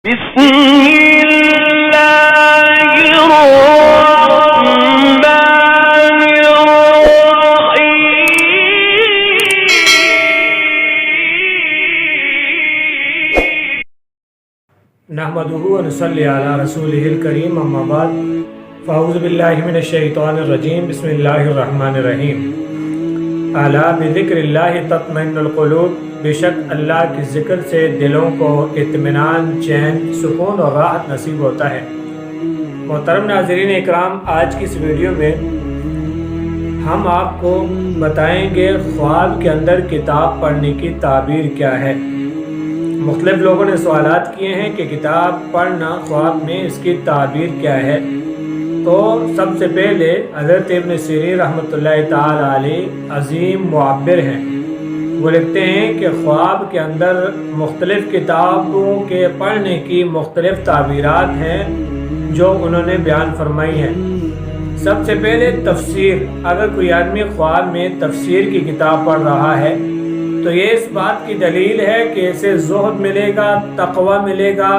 بسم اللہ الرحمن الرحیم نحمده ونصلی علی رسوله الکریم اما بعد فاعوذ باللہ من الشیطان الرجیم بسم اللہ الرحمن الرحیم الا بذکر اللہ تطمئن القلوب، بے شک اللہ کے ذکر سے دلوں کو اطمینان، چین، سکون اور راحت نصیب ہوتا ہے۔ محترم ناظرین اکرام، آج کی اس ویڈیو میں ہم آپ کو بتائیں گے خواب کے اندر کتاب پڑھنے کی تعبیر کیا ہے۔ مختلف لوگوں نے سوالات کیے ہیں کہ کتاب پڑھنا خواب میں اس کی تعبیر کیا ہے۔ تو سب سے پہلے حضرت ابن سیرین رحمۃ اللہ تعالی علیہ عظیم معبر ہیں، وہ لکھتے ہیں کہ خواب کے اندر مختلف کتابوں کے پڑھنے کی مختلف تعبیرات ہیں جو انہوں نے بیان فرمائی ہیں۔ سب سے پہلے تفسیر، اگر کوئی آدمی خواب میں تفسیر کی کتاب پڑھ رہا ہے تو یہ اس بات کی دلیل ہے کہ اسے زہد ملے گا، تقوی ملے گا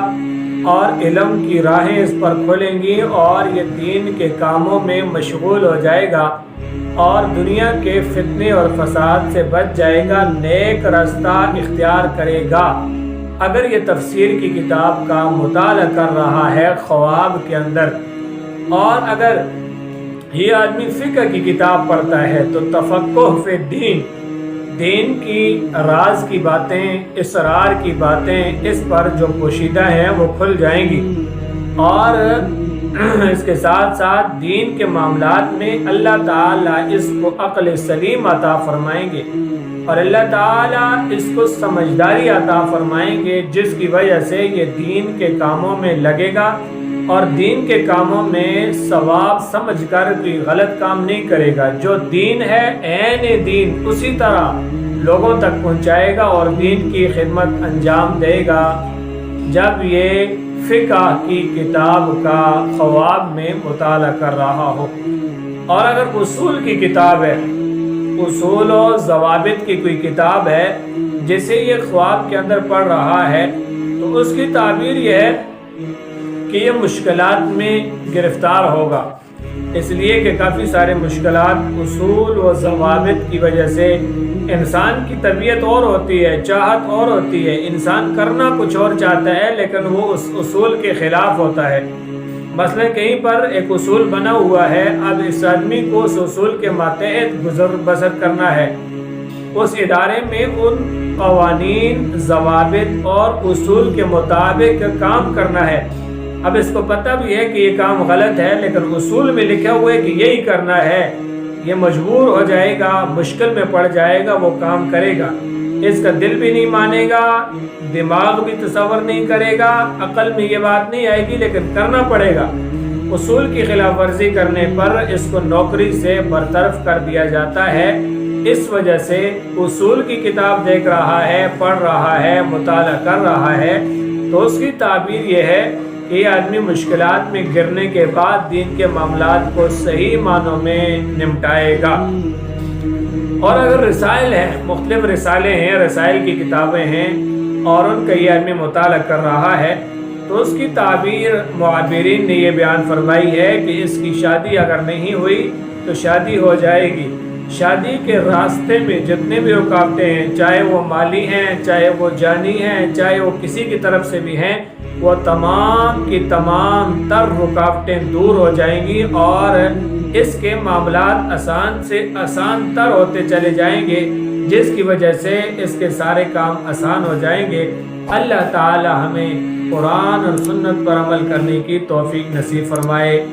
اور علم کی راہیں اس پر کھلیں گی اور یہ دین کے کاموں میں مشغول ہو جائے گا اور دنیا کے فتنے اور فساد سے بچ جائے گا، نیک راستہ اختیار کرے گا۔ اگر یہ تفسیر کی کتاب کا مطالعہ کر رہا ہے خواب کے اندر، اور اگر یہ آدمی فقہ کی کتاب پڑھتا ہے تو تفقہ فی الدین، دین کی راز کی باتیں، اسرار کی باتیں اس پر جو پوشیدہ ہیں وہ کھل جائیں گی، اور اس کے ساتھ ساتھ دین کے معاملات میں اللہ تعالیٰ اس کو عقل سلیم عطا فرمائیں گے اور اللہ تعالیٰ اس کو سمجھداری عطا فرمائیں گے، جس کی وجہ سے یہ دین کے کاموں میں لگے گا اور دین کے کاموں میں ثواب سمجھ کر کوئی غلط کام نہیں کرے گا۔ جو دین ہے عین دین اسی طرح لوگوں تک پہنچائے گا اور دین کی خدمت انجام دے گا جب یہ فقہ کی کتاب کا خواب میں مطالعہ کر رہا ہو۔ اور اگر اصول کی کتاب ہے، اصول و ضوابط کی کوئی کتاب ہے جسے یہ خواب کے اندر پڑھ رہا ہے، تو اس کی تعبیر یہ ہے کہ یہ مشکلات میں گرفتار ہوگا، اس لیے کہ کافی سارے مشکلات اصول و ضوابط کی وجہ سے انسان کی طبیعت اور ہوتی ہے، چاہت اور ہوتی ہے، انسان کرنا کچھ اور چاہتا ہے لیکن وہ اس اصول کے خلاف ہوتا ہے۔ مثلا کہیں پر ایک اصول بنا ہوا ہے، اب اس آدمی کو اس اصول کے ماتحت گزر بسر کرنا ہے، اس ادارے میں ان قوانین، ضوابط اور اصول کے مطابق کام کرنا ہے۔ اب اس کو پتہ بھی ہے کہ یہ کام غلط ہے لیکن اصول میں لکھا ہوا ہے کہ یہی کرنا ہے، یہ مجبور ہو جائے گا، مشکل میں پڑ جائے گا، وہ کام کرے گا۔ اس کا دل بھی نہیں مانے گا، دماغ بھی تصور نہیں کرے گا، عقل میں یہ بات نہیں آئے گی لیکن کرنا پڑے گا۔ اصول کی خلاف ورزی کرنے پر اس کو نوکری سے برطرف کر دیا جاتا ہے۔ اس وجہ سے اصول کی کتاب دیکھ رہا ہے، پڑھ رہا ہے، مطالعہ کر رہا ہے، تو اس کی تعبیر یہ ہے کہ یہ آدمی مشکلات میں گرنے کے بعد دین کے معاملات کو صحیح معنوں میں نمٹائے گا۔ اور اگر رسائل ہیں، مختلف رسالے ہیں، رسائل کی کتابیں ہیں اور ان کا یہ آدمی مطالعہ کر رہا ہے، تو اس کی تعبیر معبرین نے یہ بیان فرمائی ہے کہ اس کی شادی اگر نہیں ہوئی تو شادی ہو جائے گی۔ شادی کے راستے میں جتنے بھی رکاوٹیں ہیں، چاہے وہ مالی ہیں، چاہے وہ جانی ہیں، چاہے وہ کسی کی طرف سے بھی ہیں، وہ تمام کی تمام تر رکاوٹیں دور ہو جائیں گی اور اس کے معاملات آسان سے آسان تر ہوتے چلے جائیں گے، جس کی وجہ سے اس کے سارے کام آسان ہو جائیں گے۔ اللہ تعالی ہمیں قرآن اور سنت پر عمل کرنے کی توفیق نصیب فرمائے۔